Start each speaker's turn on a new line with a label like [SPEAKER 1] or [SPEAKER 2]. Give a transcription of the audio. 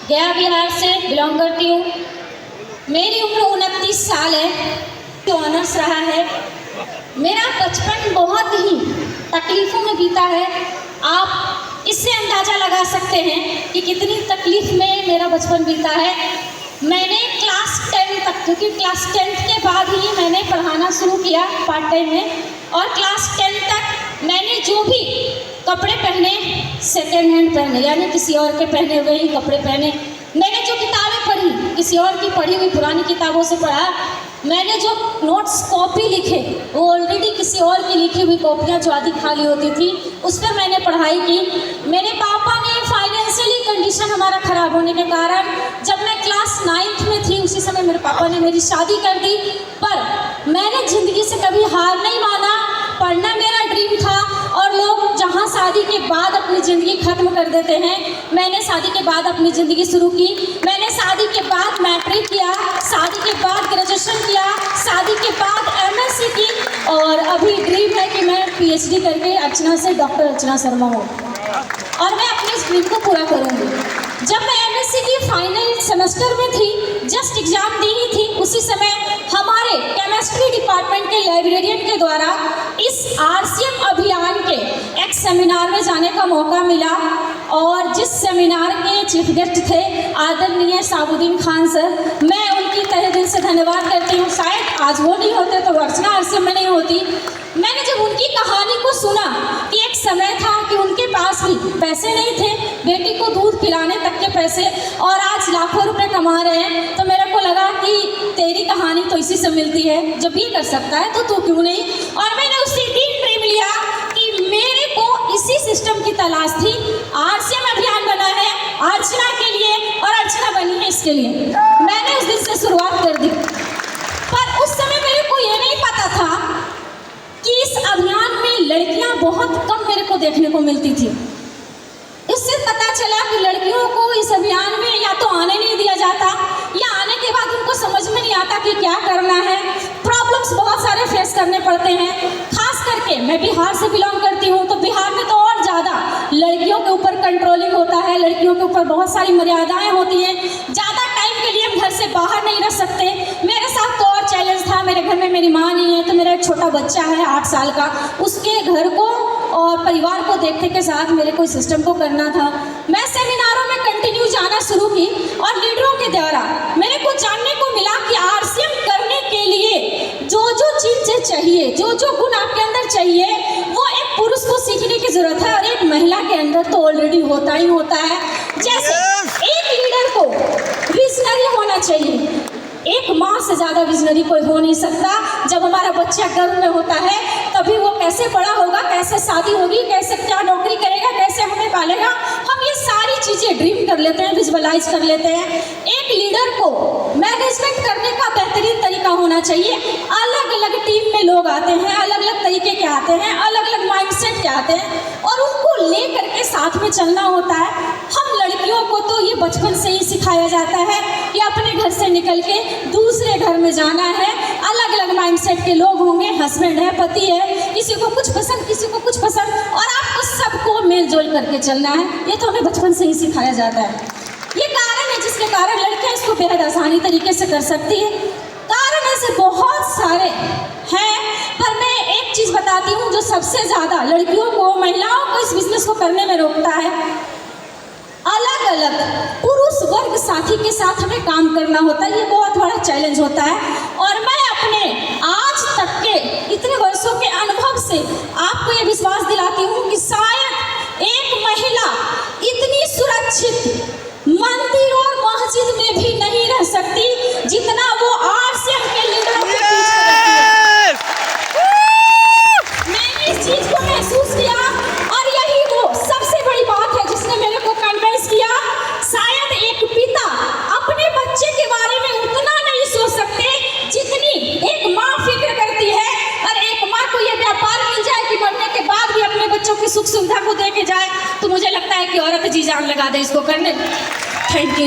[SPEAKER 1] गया बिहार से बिलोंग करती हूँ। मेरी उम्र 29 साल है, तो ऑनर्स रहा है। मेरा बचपन बहुत ही तकलीफ़ों में बीता है। आप इससे अंदाज़ा लगा सकते हैं कि कितनी तकलीफ़ में मेरा बचपन बीता है। मैंने क्लास 10 तक, क्योंकि क्लास 10 के बाद ही मैंने पढ़ाना शुरू किया पार्ट टाइम में, और क्लास 10 तक मैंने जो भी कपड़े पहने सेकेंड हैंड पहने, यानी किसी और के पहने हुए ही कपड़े पहने। मैंने जो किताबें पढ़ी किसी और की पढ़ी हुई पुरानी किताबों से पढ़ा। मैंने जो नोट्स कॉपी लिखे वो ऑलरेडी किसी और की लिखी हुई कॉपियाँ जो आधी खाली होती थी उस पर मैंने पढ़ाई की। मेरे पापा ने फाइनेंशियली कंडीशन हमारा ख़राब होने के कारण जब मैं क्लास 9th में थी उसी समय मेरे पापा ने मेरी शादी कर दी। पर मैंने ज़िंदगी से कभी हार नहीं माना। पढ़ना मेरा ड्रीम था, और लोग जहाँ शादी के बाद अपनी ज़िंदगी ख़त्म कर देते हैं, मैंने शादी के बाद अपनी ज़िंदगी शुरू की। मैंने शादी के बाद मैट्रिक किया, शादी के बाद ग्रेजुएशन किया, शादी के बाद MSc की, और अभी ड्रीम है कि मैं PhD करके अर्चना से डॉक्टर अर्चना शर्मा हूँ, और मैं अपने इस ड्रीम को पूरा करूँगी। जब मैं MSc की फाइनल सेमेस्टर में थी, जस्ट एग्ज़ाम दी ही थी, उसी समय हमारे केमिस्ट्री डिपार्टमेंट के लाइब्रेरियन के द्वारा इस RCM अभियान के एक सेमिनार में जाने का मौका मिला, और जिस सेमिनार के चीफ गेस्ट थे आदरणीय साबुद्दीन खान सर, मैं उनकी तहे दिल से धन्यवाद करती हूँ। शायद आज वो नहीं होते तो अर्चना RCM में नहीं होती। मैंने जब उनकी कहानी को सुना कि एक समय था कि उनके पास भी पैसे नहीं थे, बेटी को दूध पिलाने तक के पैसे, और आज लाखों रुपए कमा रहे हैं, तो मेरे को लगा कि तेरी कहानी तो इसी से मिलती है, जब ये कर सकता है तो तू क्यों नहीं। और मैंने उसी दिन ड्रीम लिया कि मेरे को इसी सिस्टम की तलाश थी। RCM अभियान बना है अर्चना के लिए, और अर्चना बनी है इसके लिए। मैंने उस दिन से शुरुआत कर दी, पर उस समय मेरे को ये नहीं पता था कि इस अभियान में लड़कियां बहुत कम मेरे को देखने को मिलती थी। इससे पता चला कि लड़कियों को इस अभियान में या तो आने नहीं दिया जाता, या आने के बाद उनको समझ में नहीं आता कि क्या करना है। प्रॉब्लम्स बहुत सारे फेस करने पड़ते हैं। खास करके मैं बिहार से बिलोंग करती हूँ, तो बिहार में तो और ज़्यादा लड़कियों के ऊपर कंट्रोलिंग होता है, लड़कियों के ऊपर बहुत सारी मर्यादाएँ होती हैं। ज़्यादा टाइम के लिए हम घर से बाहर नहीं रह सकते। मेरे साथ तो और चैलेंज था, मेरे घर में मेरी माँ नहीं है, तो मेरा एक छोटा बच्चा है 8 साल का, उसके घर को और परिवार को देखने के साथ मेरे को इस सिस्टम को करना था। मैं सेमिनारों में कंटिन्यू जाना शुरू की, और लीडरों के द्वारा मेरे को जानने को मिला कि RCM करने के लिए जो जो चीज़ें चाहिए, जो जो गुण आपके अंदर चाहिए, वो एक पुरुष को सीखने की ज़रूरत है, और एक महिला के अंदर तो ऑलरेडी होता ही होता है। जैसे एक लीडर को विजनरी होना चाहिए, एक माँ से ज़्यादा विजनरी कोई हो नहीं सकता। जब हमारा बच्चा गर्भ में होता है तभी वो कैसे बड़ा होगा, कैसे शादी होगी, कैसे क्या नौकरी करेगा, कैसे हमें पालेगा, हम ये सारी चीज़ें ड्रीम कर लेते हैं, विजुअलाइज कर लेते हैं। एक लीडर को मैनेजमेंट करने का बेहतरीन तरीका होना चाहिए। अलग अलग टीम में लोग आते हैं, अलग अलग तरीके के आते हैं, अलग अलग माइंडसेट के आते हैं, और उनको ले करके साथ में चलना होता है। हम लड़कियों को तो ये बचपन से ही सिखाया जाता है कि अपने घर से निकल के दूसरे घर में जाना है। अलग अलग माइंडसेट के लोग होंगे, हस्बैंड है, पति है, किसी को कुछ पसंद, किसी को कुछ पसंद, और आपको सबको मेलजोल करके चलना है। ये तो हमें बचपन से ही सिखाया जाता है। ये कारण है जिसके कारण लड़कियां इसको बेहद आसानी तरीके से कर सकती है। कारण ऐसे बहुत सारे हैं, पर मैं एक चीज़ बताती हूँ जो सबसे ज़्यादा लड़कियों को, महिलाओं को इस बिजनेस को करने में रोकता है। अलग अलग पुरुष वर्ग साथी के साथ हमें काम करना होता है, ये बहुत बड़ा चैलेंज होता है। और मैं अपने आज तक के इतने वर्षों के अनुभव से आपको ये विश्वास दिलाती हूँ कि शायद एक महिला इतनी सुरक्षित मंदिर और मस्जिद में भी नहीं रह सकती जितना वो RCM के लीडरों के पीछे रहती है। मैंने इस चीज को महसूस किया, और यही वो सबसे बड़ी बात है जिसने मेरे को कन्विंस किया। शायद एक पिता अपने बच्चे के बारे में उतना नहीं सोच सकते जितनी एक माँ फिक्र करती है, और एक माँ को ये व्यापार मिल जाए कि मरने के बाद भी अपने बच्चों की सुख सुविधा को दे के जाए, तो मुझे लगता है कि औरत जी जान लगा दे इसको करने। Thank you.